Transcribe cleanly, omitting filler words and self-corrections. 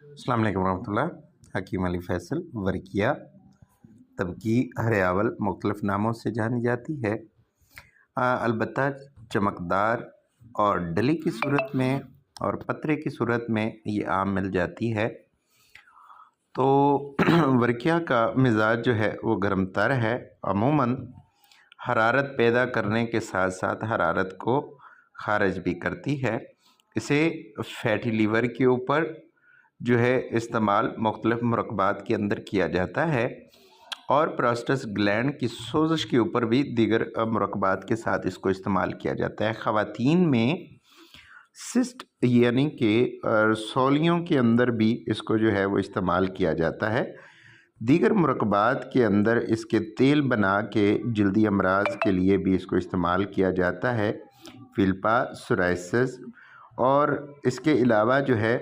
अस्सलाम वालेकुम रहमतुल्लाह। हकीम अली फैसल। वर्किया तबकी हरियावल मुख्तलिफ नामों से जानी जाती है। अलबत्ता चमकदार और डली की सूरत में और पतरे की सूरत में ये आम मिल जाती है। तो वर्किया का मिजाज जो है वो गर्म तर है। अमूमन हरारत पैदा करने के साथ साथ हरारत को खारिज भी करती है। इसे फैटी लीवर के ऊपर जो है इस्तेमाल मुख्तलिफ मुरक्बात के अंदर किया जाता है और प्रोस्टेट ग्लैंड की सोजिश के ऊपर भी दीगर मुरक्बात के साथ इसको इस्तेमाल किया जाता है। ख़वातीन में सिस्ट यानी कि रसौलियों के अंदर भी इसको जो है वो इस्तेमाल किया जाता है। दीगर मुरक्बात के अंदर इसके तेल बना के जल्दी अमराज के लिए भी इसको इस्तेमाल किया जाता है। फिल्पा, सोराइसिस और इसके अलावा जो है